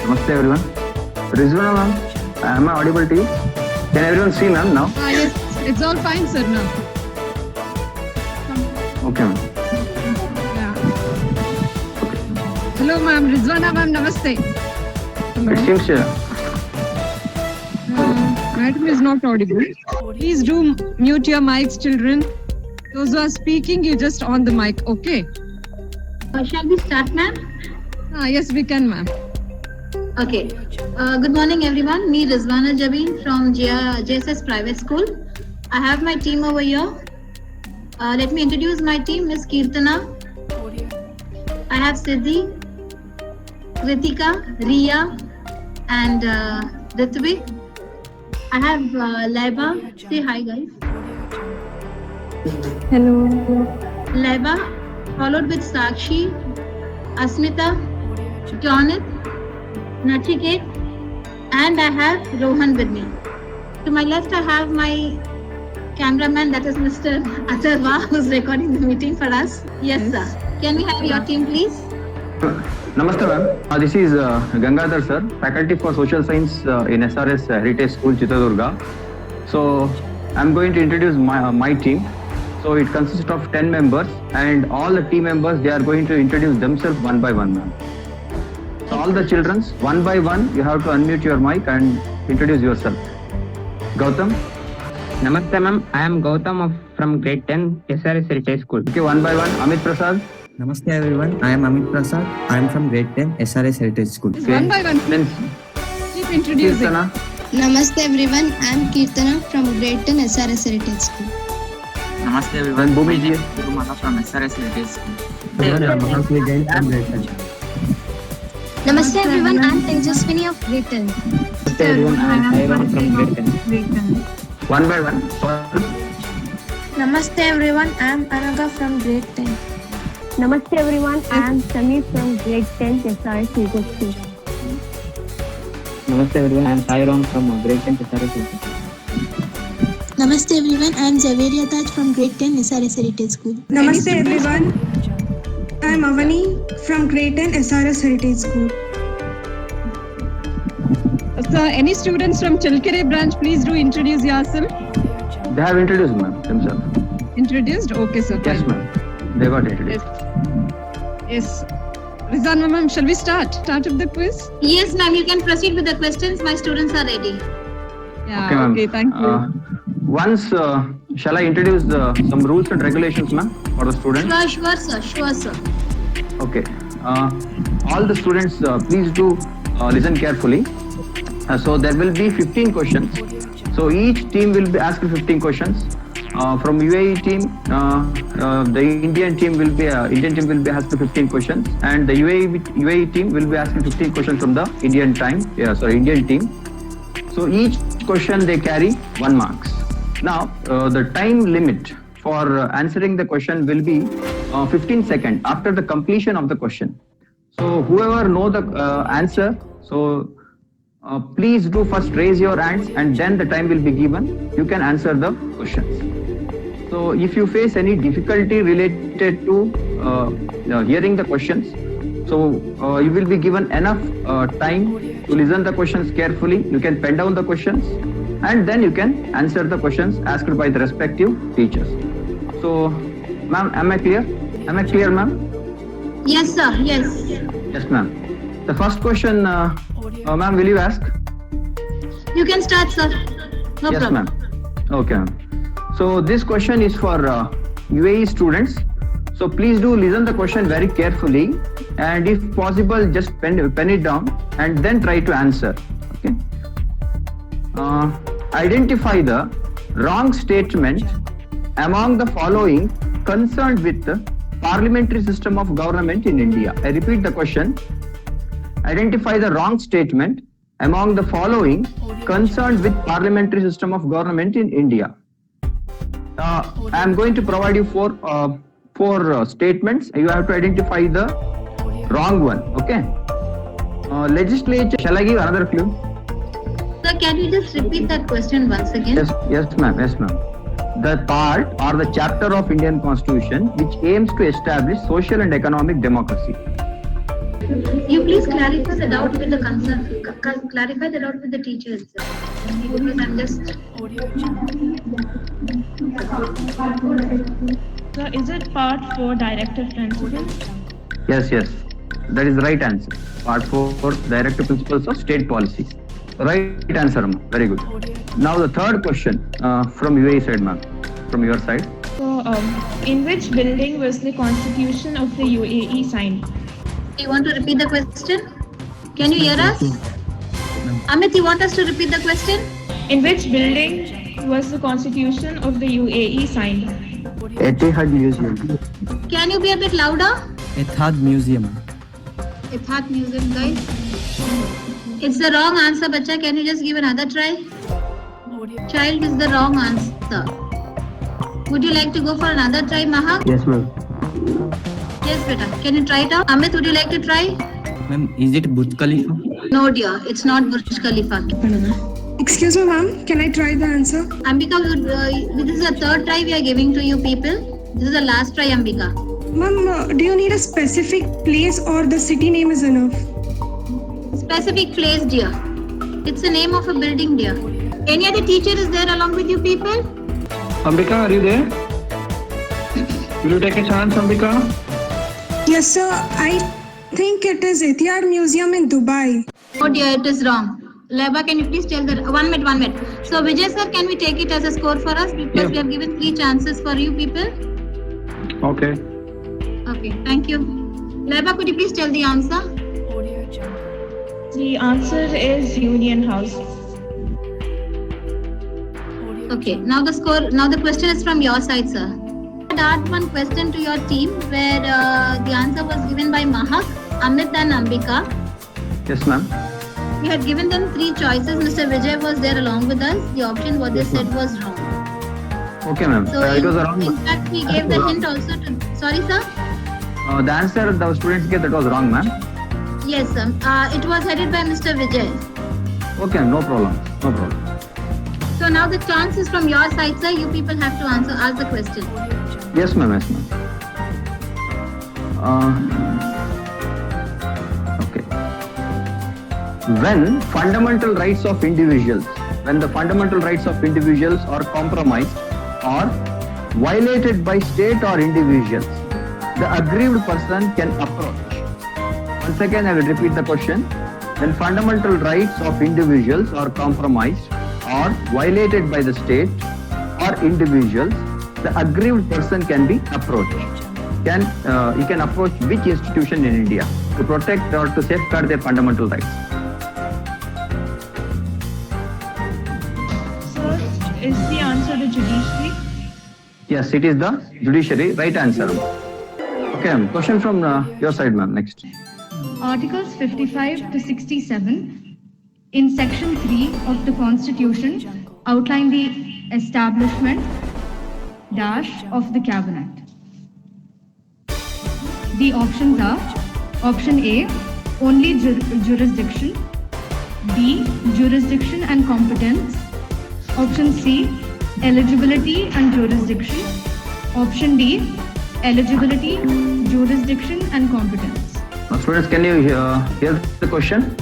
Namaste everyone. Rizwana ma'am, am I audible to you? Can everyone see ma'am now? Yes, it's all fine, sir, now. Okay ma'am. Yeah. Hello, ma'am. Rizwana ma'am, namaste. It seems Madam is not audible. Please do mute your mics, children. Those who are speaking, you just on the mic, okay? Shall we start, ma'am? Yes, we can, ma'am. Okay. Good morning, everyone. Me, Rizwana Jabin from JSS Private School. I have my team over here. Let me introduce my team. Miss Kirtana. I have Siddhi, Kritika, Riya, and Ritvik. I have Laiba. Say hi, guys. Hello. Laiba, followed with Sakshi, Asmita, Jonathan, Nachiket, and I have Rohan with me. To my left, I have my cameraman, that is Mr. Atharva, who's recording the meeting for us. Yes, sir. Can we have your team, please? Namaste ma'am. This is Gangadhar sir, faculty for social science in SRS Heritage School, Chitradurga. So I'm going to introduce my team. So it consists of 10 members, and all the team members, they are going to introduce themselves one by one, ma'am. So all the children, one by one, you have to unmute your mic and introduce yourself. Gautam? Namaste ma'am, I am Gautam from grade 10 SRS Heritage School. Okay, one by one. Amit Prasad? Namaste everyone, I am Amit Prasad. I am from grade 10 SRS Heritage School. Okay. One by one. Then Keep introducing. Kirtana? Namaste everyone, I am Kirtana from grade 10 SRS Heritage School. Namaste Then everyone, Bhumiji? Gurumata from SRS Heritage School. Namaste everyone, I am Tejaswini of grade 10. Namaste everyone, I am Sairam from grade 10. One by one. Namaste everyone, I am Anaga from grade 10. Namaste everyone, I am Sami from grade 10 SRS Heritage School. Namaste everyone, I am Sairam from grade 10 SRS Heritage School. Namaste everyone, I am Javeria Taj from grade 10 SRS Heritage School. Namaste everyone, I am Avani from grade 10 SRS Heritage School. So, any students from Chalkere branch, please do introduce yourself. They have introduced ma'am themselves. Introduced? Okay, sir. Yes fine. ma'am. They got introduced. Yes. Rizwana ma'am, shall we start? Start of the quiz? Yes, ma'am. You can proceed with the questions. My students are ready. Yeah, Okay, ma'am. okay, thank you. Once, shall I introduce some rules and regulations, ma'am, for the students? Sure, sir. Sure, sir. Okay. All the students, please do listen carefully. So there will be 15 questions. So each team will be asked 15 questions. From UAE team, the Indian team will be asked 15 questions, and the UAE team will be asking 15 questions from the Indian team. So each question they carry 1 marks. Now the time limit for answering the question will be 15 seconds after the completion of the question. So whoever know the answer, so please do first raise your hands, and then the time will be given. You can answer the questions. So if you face any difficulty related to hearing the questions, so you will be given enough time to listen the questions carefully. You can pen down the questions, and then you can answer the questions asked by the respective teachers. So, ma'am, am I clear? Am I clear, ma'am? Yes, sir. Yes. Yes, ma'am. The first question, ma'am, will you ask? You can start, sir. No Yes, problem. ma'am. Okay, ma'am. So this question is for UAE students. So please do listen the question very carefully, and if possible, just pen it down and then try to answer. Okay. Identify the wrong statement among the following concerned with the parliamentary system of government in India. I repeat the question. Identify the wrong statement among the following concerned with parliamentary system of government in India. I am going to provide you four statements. You have to identify the wrong one. Okay. Legislature. Shall I give another clue? Sir, can you just repeat that question once again? Yes, ma'am. The part or the chapter of Indian Constitution which aims to establish social and economic democracy. You please clarify the doubt with the concern. Clarify the doubt with the teacher itself. Because I'm just. So is it part 4 directive principle? Yes, yes. That is the right answer. Part 4 directive principles of state policy. Right answer, ma'am. Very good. Now the third question from UAE side, ma'am. From your side. So in which building was the constitution of the UAE signed? Do you want to repeat the question? Can you hear us? Amit, you want us to repeat the question? In which building was the constitution of the UAE signed? Etihad Museum. Can you be a bit louder? Etihad Museum. Etihad Museum, guys. It's the wrong answer, bacha. Can you just give another try? Child is the wrong answer. Would you like to go for another try, Mahak? Yes, ma'am. Yes, beta. Can you try it out? Amit, would you like to try? Ma'am, is it Burj Khalifa? No, dear. It's not Burj Khalifa. Excuse me, ma'am. Can I try the answer? Ambika, this is the third try we are giving to you people. This is the last try, Ambika. Ma'am, do you need a specific place or the city name is enough? Specific place, dear. It's the name of a building, dear. Any other teacher is there along with you people? Ambika, are you there? Will you take a chance, Ambika? Yes, sir. I think it is Etihad Museum in Dubai. Oh dear, it is wrong. Leba, can you please tell the 1 minute. So Vijay sir, can we take it as a score for us? Because we have given 3 chances for you people. Okay. Okay, thank you. Leba, could you please tell the answer? The answer is Union House. Okay, now the question is from your side, sir. I had asked one question to your team where the answer was given by Mahak, Amit and Ambika. Yes, ma'am. We had given them 3 choices. Mr. Vijay was there along with us. The option what they said was wrong. Okay, ma'am. So It was wrong. in fact, we gave the hint also to. Sorry, sir. The answer the students gave, that was wrong, ma'am. Yes, sir. It was headed by Mr. Vijay. Okay, no problem. No problem. So now the chance is from your side, sir. You people have to ask the question. Yes, ma'am. Yes, ma'am. Okay. When the fundamental rights of individuals are compromised or violated by state or individuals, the aggrieved person can approach. Once again, I will repeat the question. When fundamental rights of individuals are compromised or violated by the state or individuals, the aggrieved person can be approached. He can approach which institution in India to protect or to safeguard their fundamental rights? Sir, is the answer the judiciary? Yes, it is the judiciary. Right answer. Okay, question from your side, ma'am. Next. Articles 55 to 67 in Section 3 of the Constitution outline the establishment of the Cabinet. The options are option A, only jurisdiction, B, jurisdiction and competence, option C, eligibility and jurisdiction, option D, eligibility, jurisdiction and competence. Now, students, can you hear the question?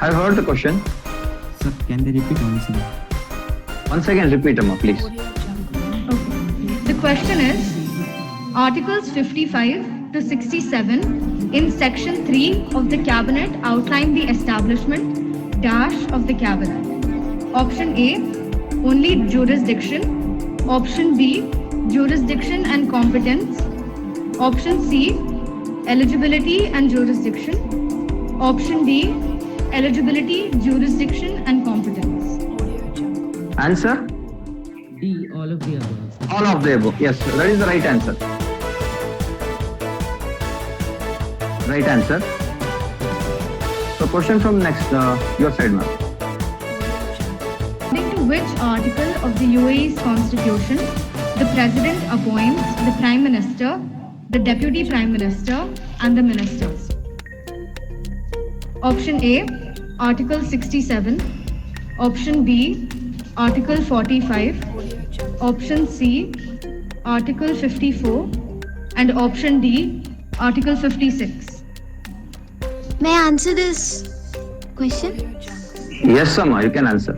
I've heard the question. Sir, can they repeat once again? Once again, repeat, Amma, please. The question is, Articles 55 to 67 in Section 3 of the Cabinet outline the establishment of the Cabinet. Option A, only jurisdiction. Option B, jurisdiction and competence. Option C, eligibility and jurisdiction. Option D, eligibility, jurisdiction and competence. Answer? D, all of the above. All of the above. Yes, that is the right answer. Right answer. So question from next, your side, ma'am. According to which article of the UAE's constitution the President appoints the Prime Minister, the Deputy Prime Minister and the Ministers? Option A, Article 67. Option B, Article 45. Option C, Article 54. And option D, Article 56. May I answer this question? Yes, Amma, you can answer.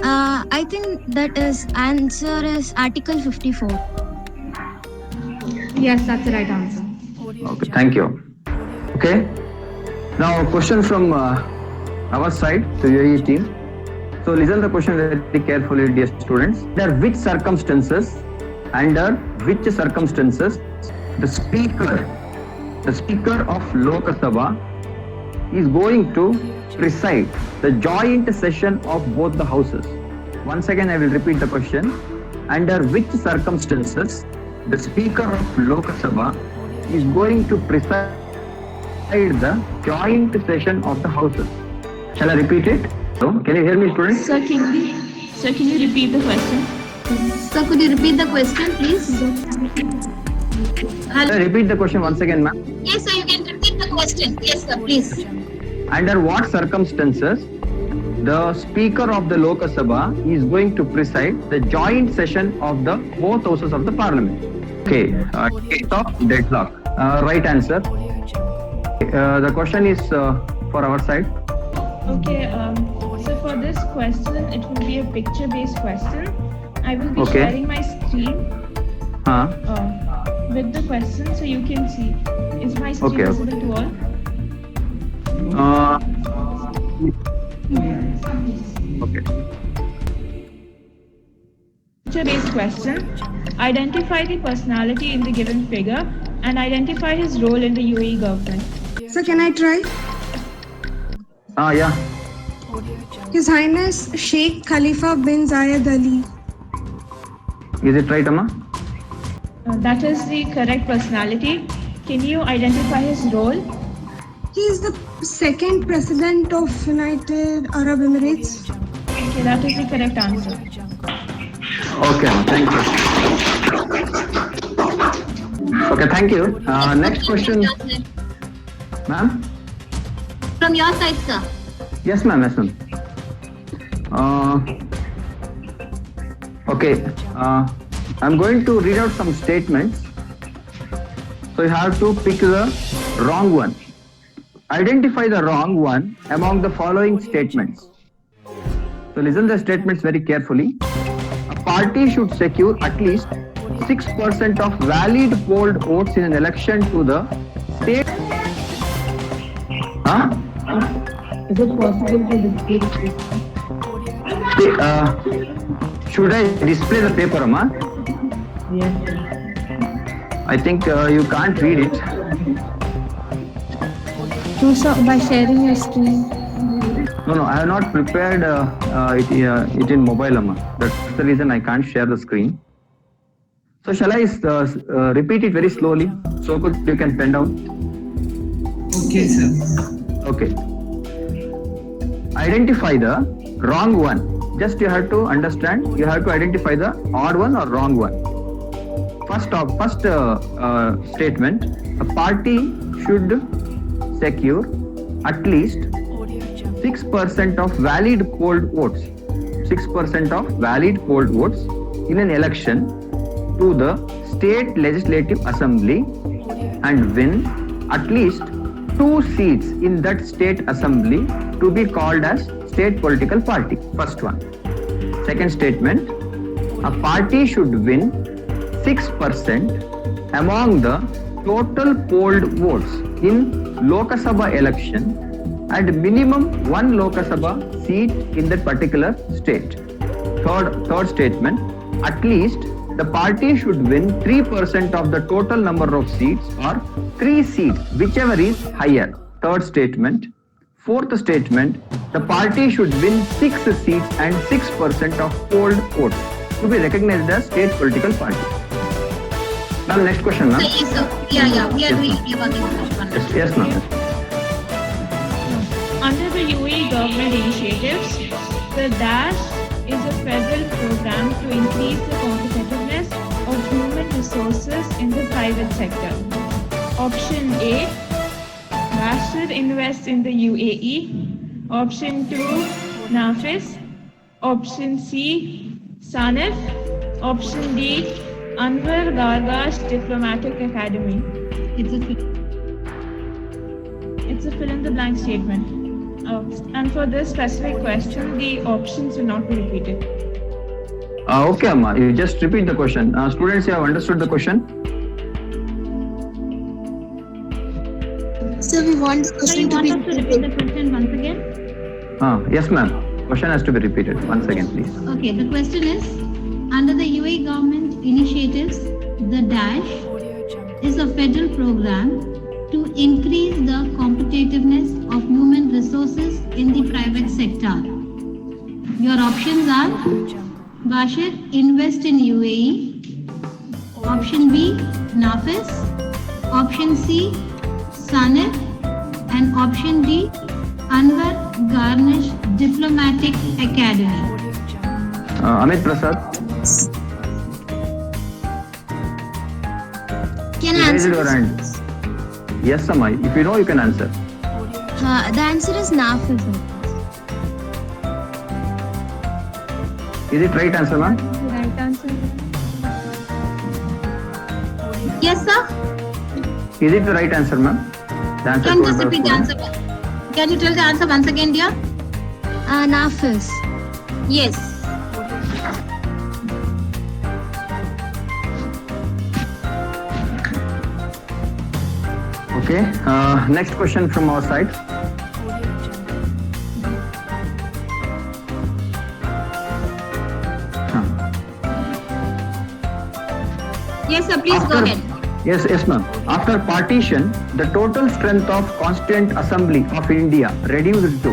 I think that is answer is Article 54. Yes, that's the right answer. Okay, thank you. Okay. Now, a question from our side to UAE team. So, listen the question very carefully, dear students. Under which circumstances the speaker of Lok Sabha is going to preside the joint session of both the houses? Once again, I will repeat the question. Under which circumstances the speaker of Lok Sabha is going to preside the joint session of the houses? Shall I repeat it? So, can you hear me, students? Sir, can you repeat the question? Sir, could you repeat the question, please? Shall I repeat the question once again, ma'am? Yes, sir, you can repeat the question. Yes, sir, please. Under what circumstances the speaker of the Lok Sabha is going to preside the joint session of the both houses of the parliament? Okay, case of deadlock. Right answer. The question is for our side. Okay, so for this question, it will be a picture-based question. I will be Okay. sharing my screen with the question so you can see. Is my screen Okay. visible to all? Okay. Picture-based question. Identify the personality in the given figure and identify his role in the UAE government. Sir, can I try? Yeah. His Highness Sheikh Khalifa bin Zayed Ali. Is it right, Amma? That is the correct personality. Can you identify his role? He is the second president of United Arab Emirates. Okay, that is the correct answer. Okay, Amma, thank you. Okay, thank you. Next question, ma'am. From your side, sir. Yes, ma'am. Yes, ma'am. Okay. I'm going to read out some statements. So you have to pick the wrong one. Identify the wrong one among the following statements. So listen the statements very carefully. A party should secure at least 6% of valid polled votes in an election to the state. Is it possible to display? Should I display the paper, Amma? Yes. I think you can't read it. Do so by sharing your screen. No, I have not prepared it in mobile, Amma. That's the reason I can't share the screen. So shall I repeat it very slowly so you can pen down? Okay, sir. Okay. Identify the wrong one. Just you have to understand, you have to identify the odd one or wrong one. First statement, a party should secure at least 6% of valid polled votes. 6% of valid polled votes in an election to the state legislative assembly and win at least 2 seats in that state assembly to be called as state political party. First one. Second statement, a party should win 6% among the total polled votes in Lok Sabha election and minimum 1 Lok Sabha seat in that particular state. Third statement, at least the party should win 3% of the total number of seats or 3 seats, whichever is higher. Third statement. Fourth statement, the party should win 6 seats and 6% of polled votes to be recognized as state political party. Now next question, ma'am. Yes, sir. Yeah, we are doing we are working on this one. Yes, ma'am. Under the UAE government initiatives, the DASH is a federal program to increase the competitiveness of human resources in the private sector. Option A, Rashid invests in the UAE. Option 2, Nafis. Option C, Sanif. Option D, Anwar Gargash Diplomatic Academy. It's it's a fill in the blank statement. And for this specific question, the options will not be repeated. Okay, Amma, you just repeat the question. Students, you have understood the question? So we want the So you question to want be us to repeat the question once again? Yes, ma'am. Question has to be repeated once again, please. Okay, the question is, under the UAE government initiatives, the DASH is a federal program to increase the competitiveness of human resources in the private sector. Your options are Bashir, invest in UAE. Option B, Nafis. Option C, Sanif. And option D, Anwar Garnish Diplomatic Academy. Amit Prasad. Can I You raised answer your this? hand. Yes, Amma. If you know, you can answer. The answer is Nafis. Is it right answer, ma'am? Right answer. Yes, sir. Is it the right answer, ma'am? The answer Can you told just by repeat the student. answer? Can you tell the answer once again, dear? Nafis. Yes. Okay. Next question from our side. Yes, sir. Please go ahead. Yes, ma'am. After partition, the total strength of Constituent Assembly of India reduced to.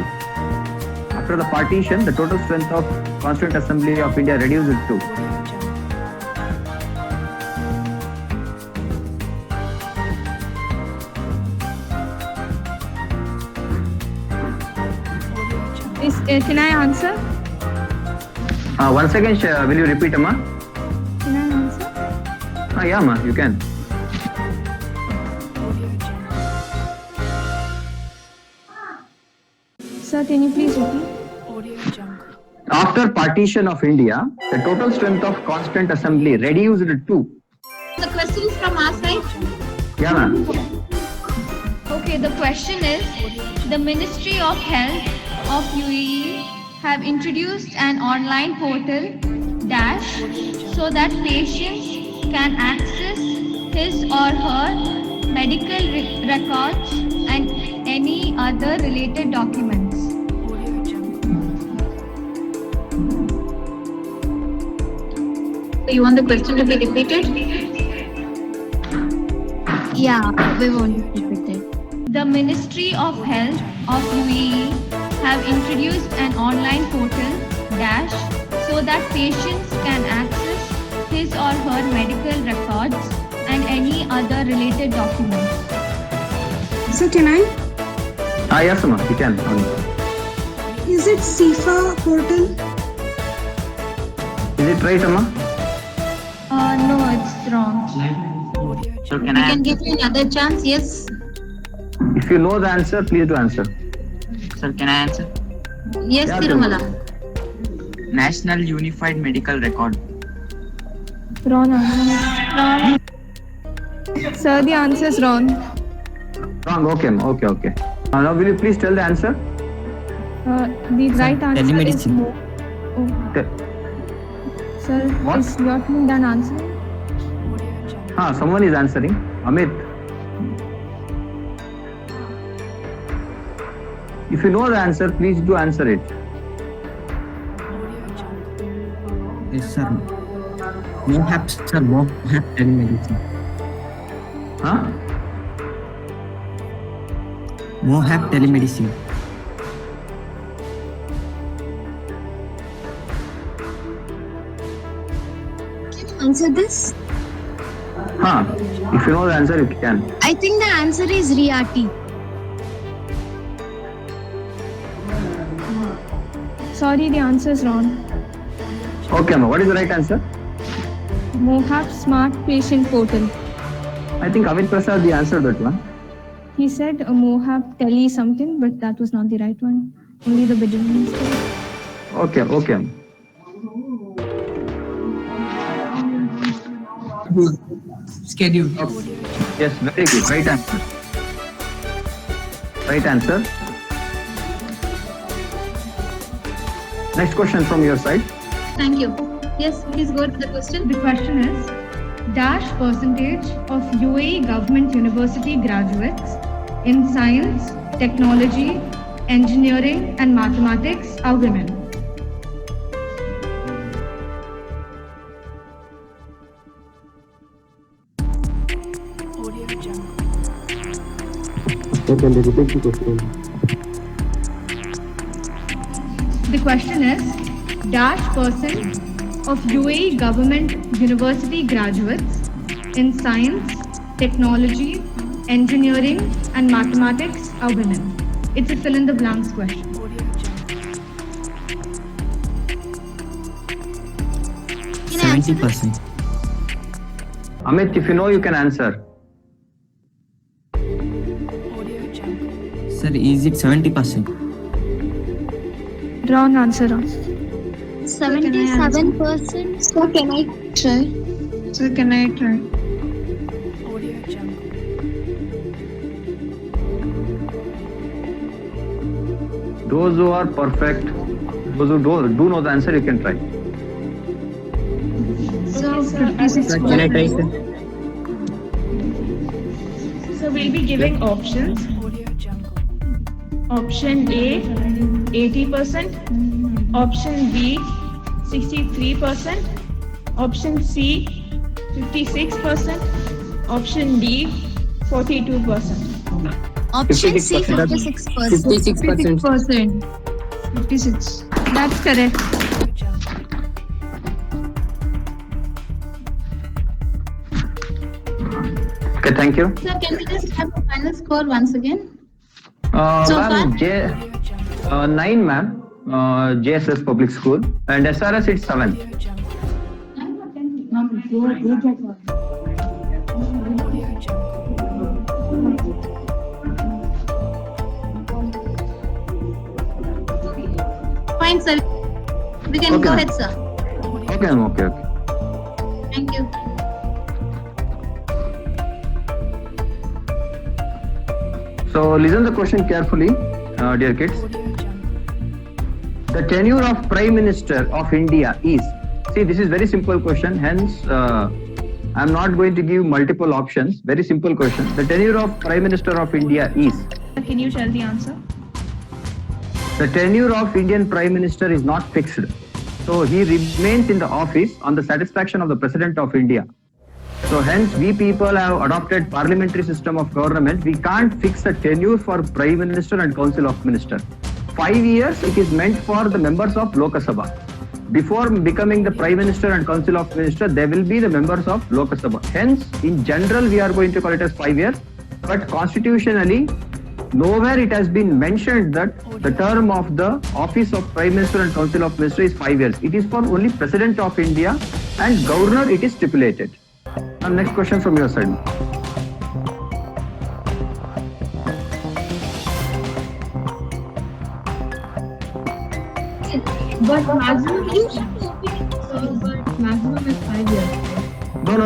After the partition, the total strength of Constituent Assembly of India reduced to. Can I answer? Once again, will you repeat, Amma? Can I answer? Yeah, Amma, you can. Sir, can you please repeat? After partition of India, the total strength of Constituent Assembly reduced to. The question is from our side. Yeah, ma'am. Okay, the question is, the Ministry of Health of UAE have introduced an online portal DASH so that patients can access his or her medical records and any other related documents. So you want the question to be repeated? Yeah, we want to repeat it. The Ministry of Health of UAE have introduced an online portal DASH so that patients can access his or her medical records and any other related documents. So can I? Yes, Amma, you can. Is it SIFA portal? Is it right, Amma? No, it's wrong. So We can give you another chance. Yes. If you know the answer, please do answer. Sir, can I answer? Yes, Yeah, Tirumala. National Unified Medical Record. Wrong answer. Sir, the answer is wrong. Wrong. Okay, Amma. Okay. Now, will you please tell the answer? The right answer is telemedicine. more. Sir, What? is your team done answering? Someone is answering. Amit. If you know the answer, please do answer it. Yes, sir. Mohab, sir. Mohab telemedicine. Huh? Mohab telemedicine. Can you answer this? If you know the answer, you can. I think the answer is Riati. Sorry, the answer is wrong. Okay, Amma. What is the right answer? Mohab Smart Patient Portal. I think Amit Prasad answered that one. He said Mohab Tele something, but that was not the right one. Only the beginning is correct. Okay, Amma. Schedule. Yes, very good. Right answer. Right answer. Next question from your side. Thank you. Yes, please go to the question. The question is, dash percentage of UAE government university graduates in science, technology, engineering and mathematics are women? The question is, dash percent of UAE government university graduates in science, technology, engineering and mathematics are women? It's a fill in the blanks question. Can I answer this? 70%. Amit, if you know, you can answer. Sir, is it 70%? Wrong answer. 77%. So can I try? So can I try? Those who are perfect, those who do know the answer, you can try. So Can I try, sir? So we'll be giving options. Option A, 80%. Option B, 63%. Option C, 56%. Option D, 42%. Option C, 56%. 56%. 56. That's correct. Okay, thank you. Sir, can we just have the final score once again? So Ma'am, far? 9, ma'am. JSS Public School, and SRS it's 7. Fine, sir. We can Okay, go ma'am. ahead, sir. Okay, ma'am, okay. Thank you. So listen the question carefully, dear kids. The tenure of Prime Minister of India is, see, this is very simple question, hence I'm not going to give multiple options. Very simple question. The tenure of Prime Minister of India is, Can you tell the answer? the tenure of Indian Prime Minister is not fixed. So he remains in the office on the satisfaction of the President of India. So hence we people have adopted parliamentary system of government. We can't fix a tenure for Prime Minister and Council of Ministers. 5 years it is meant for the members of Lok Sabha. Before becoming the Prime Minister and Council of Ministers, they will be the members of Lok Sabha. Hence, in general, we are going to call it as 5 years. But constitutionally, nowhere it has been mentioned that the term of the office of Prime Minister and Council of Ministers is 5 years. It is for only President of India and Governor it is stipulated. Now, next question from your side. But maximum is 5 years. No.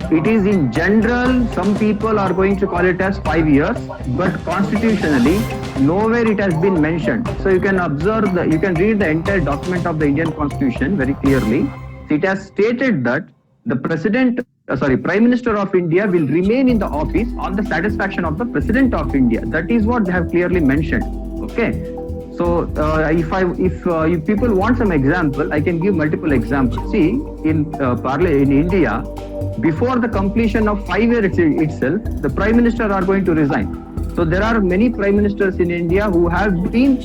It is in general, some people are going to call it as 5 years, but constitutionally, nowhere it has been mentioned. So you can observe, you can read the entire document of the Indian Constitution very clearly. So it has stated that the Prime Minister of India will remain in the office on the satisfaction of the President of India. That is what they have clearly mentioned. Okay. So if people want some example, I can give multiple examples. See, in India, before the completion of 5 years itself, the Prime Minister are going to resign. So there are many Prime Ministers in India who have been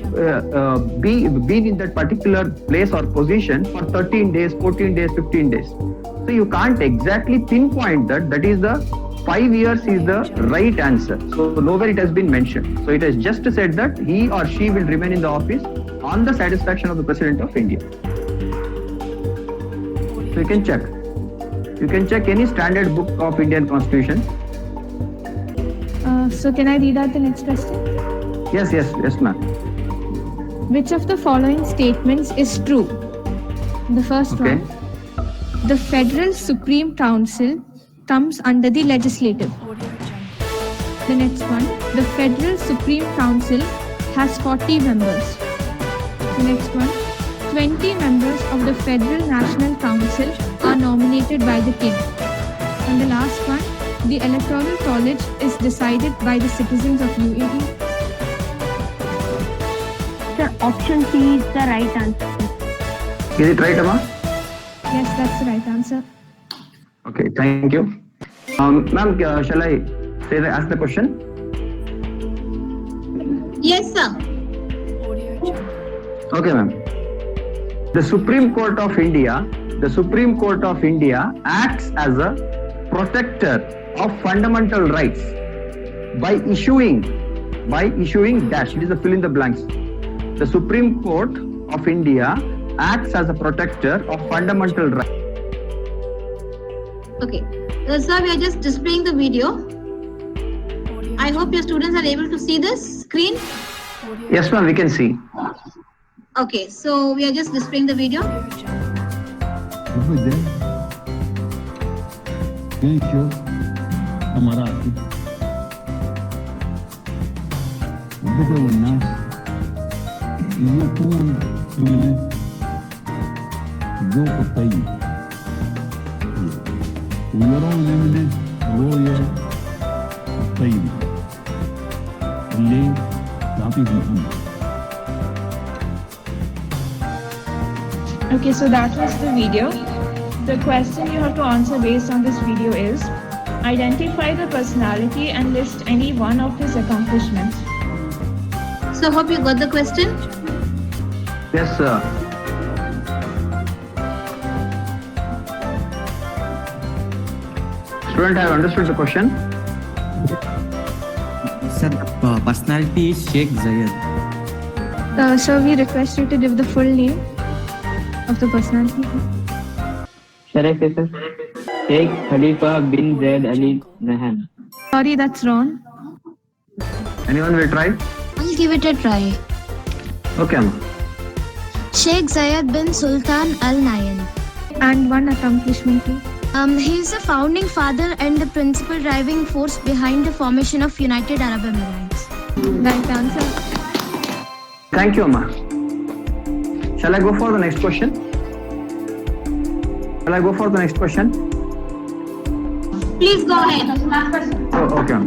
in that particular place or position for 13 days, 14 days, 15 days. So you can't exactly pinpoint that is the 5 years is the right answer. So nowhere it has been mentioned. So it has just said that he or she will remain in the office on the satisfaction of the President of India. So you can check. You can check any standard book of Indian Constitution. So can I read out the next question? Yes, ma'am. Which of the following statements is true? The first Okay. one. The Federal Supreme Council comes under the legislative. The next one, the Federal Supreme Council has 40 members. The next one, 20 members of the Federal National Council are nominated by the King. And the last one, the Electoral College is decided by the citizens of UAE. Sir, option C is the right answer. Is it right, Amma? Yes, that's the right answer. Okay, thank you. Ma'am, shall I ask the question? Yes, sir. Okay, ma'am. The Supreme Court of India acts as a protector of fundamental rights by issuing dash. It is a fill in the blanks. The Supreme Court of India acts as a protector of fundamental rights. Okay. Sir, we are just displaying the video. I hope your students are able to see this screen. Yes, ma'am, we can see. Okay, so we are just displaying the video. ويرون من رؤية الطيبة اللي تعطيهم أمل. Okay, so that was the video. The question you have to answer based on this video is, identify the personality and list any one of his accomplishments. So hope you got the question. Yes, sir. Student, have understood the question? Sir, personality is Sheikh Zayed. Sir, we request you to give the full name of the personality. Shall I say, sir? Sheikh Khalifa bin Zayed Ali Nahyan. Sorry, that's wrong. Anyone will try? I'll give it a try. Okay, ma'am. Sheikh Zayed bin Sultan Al Nahyan. And one accomplishment, please. He is the founding father and the principal driving force behind the formation of United Arab Emirates. Right answer. Thank you, Amma. Shall I go for the next question? Please go ahead. Oh, okay.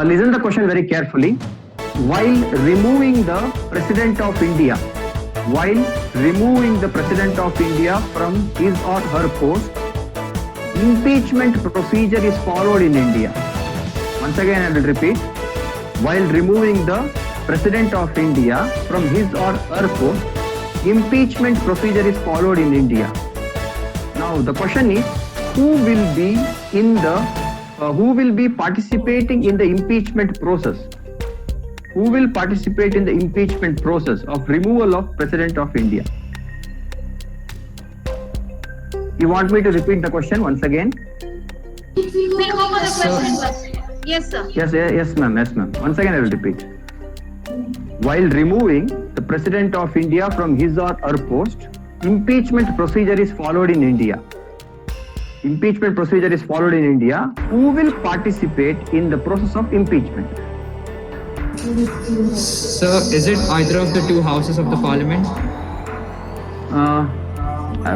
Listen the question very carefully. While removing the President of India from his or her post, impeachment procedure is followed in India. Once again, I will repeat. While removing the President of India from his or her post, impeachment procedure is followed in India. Now, the question is, who will be participating in the impeachment process? Who will participate in the impeachment process of removal of President of India? You want me to repeat the question once again? We'll go for the question first. Yes, sir. Yes, ma'am. Once again, I will repeat. While removing the President of India from his or her post, impeachment procedure is followed in India. Who will participate in the process of impeachment? Sir, is it either of the two houses of the parliament?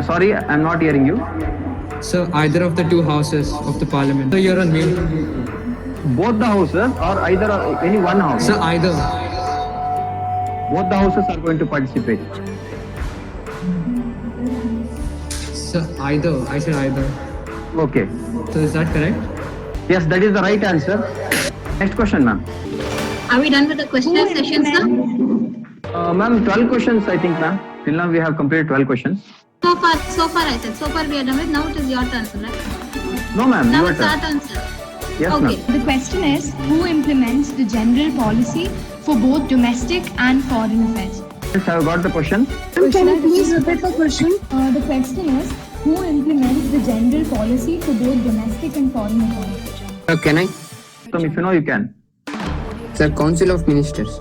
Sorry, I'm not hearing you. Sir, either of the two houses of the parliament. So you're on mute. Both the houses or either any one house? Sir, either. Both the houses are going to participate. Sir, either. I said either. Okay. So is that correct? Yes, that is the right answer. Next question, ma'am. Are we done with the questionnaire session, sir? Ma'am, 12 questions, I think, ma'am. Till now, we have completed 12 questions. So far, I said. So far, we are done with. Now it is your turn, sir, right? No, ma'am. Now your it's turn. our turn, sir. Yes, Okay. ma'am. The question is, who implements the general policy for both domestic and foreign affairs? Yes, I have got the question. Can you please repeat the question? The question is, who implements the general policy for both domestic and foreign affairs? Can I? So, if you know, you can. Sir, Council of Ministers.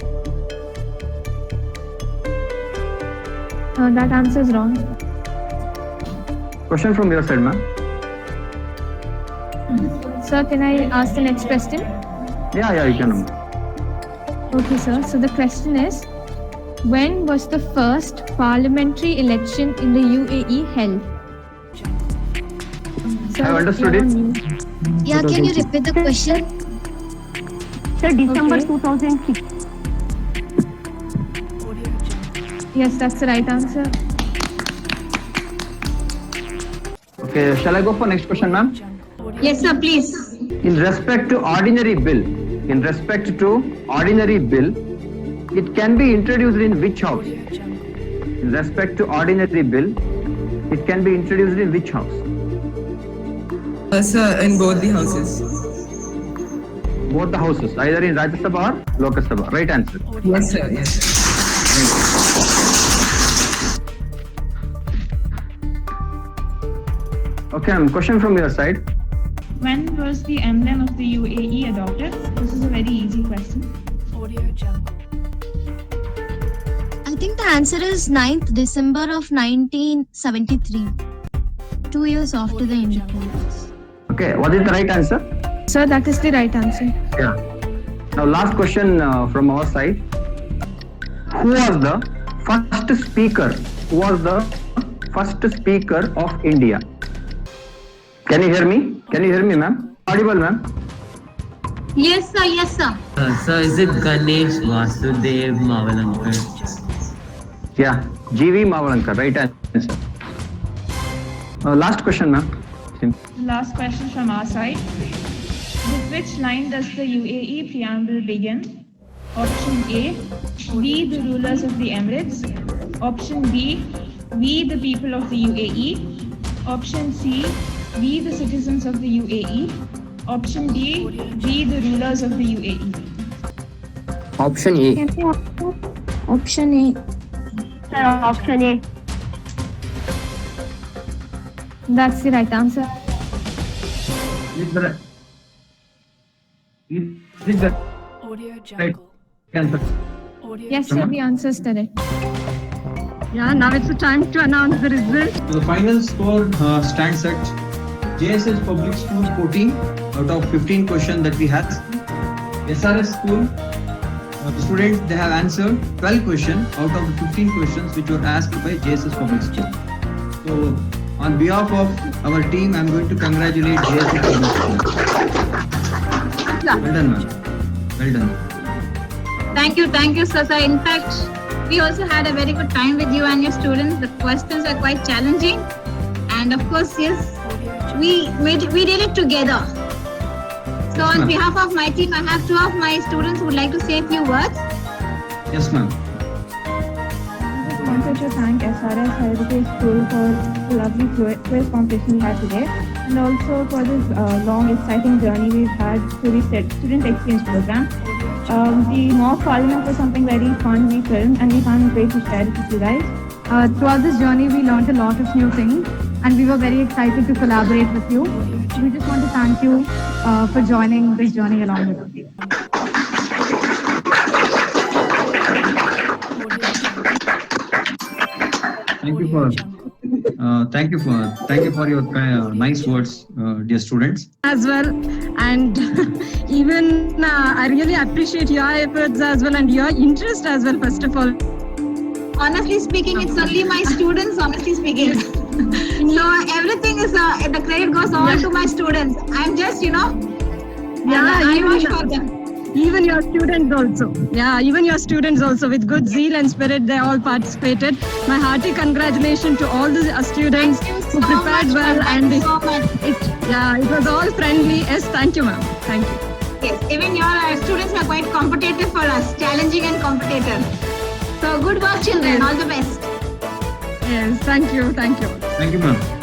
That answer is wrong. Question from your side, ma'am. Sir, can I ask the next question? Yeah, you can. Okay, sir. So the question is, when was the first parliamentary election in the UAE held? Sir, I understood you're it. on mute. Yeah, can you repeat the question? Sir, December Okay. 2006. Yes, that's the right answer. Okay, shall I go for next question, ma'am? Yes, sir, please. In respect to ordinary bill, it can be introduced in which house? In respect to ordinary bill, it can be introduced in which house? Sir, in both the houses. Both the houses, either in Rajya Sabha or Lok Sabha. Right answer. Yes, sir. Yes, sir. Okay, ma'am, question from your side. When was the emblem of the UAE adopted? This is a very easy question. I think the answer is 9th December of 1973. 2 years after the independence. Okay, what is the right answer? Sir, that is the right answer. Yeah. Now, last question from our side. Who was the first speaker? Who was the first speaker of India? Can you hear me? Can you hear me, ma'am? Audible, ma'am? Yes, sir. Yes, sir. Sir, is it Ganesh Vasudev Mavalankar? Yeah, G.V. Mavalankar, right answer. Last question, ma'am. Last question from our side. With which line does the UAE preamble begin? Option A, we the rulers of the Emirates. Option B, we the people of the UAE. Option C, we the citizens of the UAE. Option D, we the rulers of the UAE. Option A. Option A. Sir, option A. That's the right answer. Is the right answer? Yes, sir, the answer is correct. Yeah, now it's the time to announce the result. So the final score stands at JSS Public School 14 out of 15 questions that we had. SRS School, the students, they have answered 12 questions out of the 15 questions which were asked by JSS Public School. So on behalf of our team, I am going to congratulate JSS Public School. Well done, ma'am. Well done. Thank you, sir. In fact, we also had a very good time with you and your students. The questions are quite challenging, and of course, yes, we did it together. So on behalf of my team, I have two of my students who would like to say a few words. Yes, ma'am. I just wanted to thank SRS Heritage School for the lovely quiz competition we had today, and also for this long, exciting journey we've had through the student exchange program. The mock parliament was something very fun we filmed, and we found it great to share it with you guys. Throughout this journey, we learned a lot of new things, and we were very excited to collaborate with you. We just want to thank you for joining this journey along with us. Thank you for your nice words, dear students. As well, and even I really appreciate your efforts as well and your interest as well. First of all, Honestly speaking, it's only my students. Honestly speaking, so everything is the credit goes all to my students. I'm just I watch for them. Even your students also. Yeah, even your students also with good zeal and spirit, they all participated. My hearty congratulations to all the students who prepared well, and it was all friendly. Yes, thank you, ma'am. Thank you. Yes, even your students were quite competitive for us, challenging and competitive. So good work, children. All the best. Yes, thank you. Thank you, ma'am.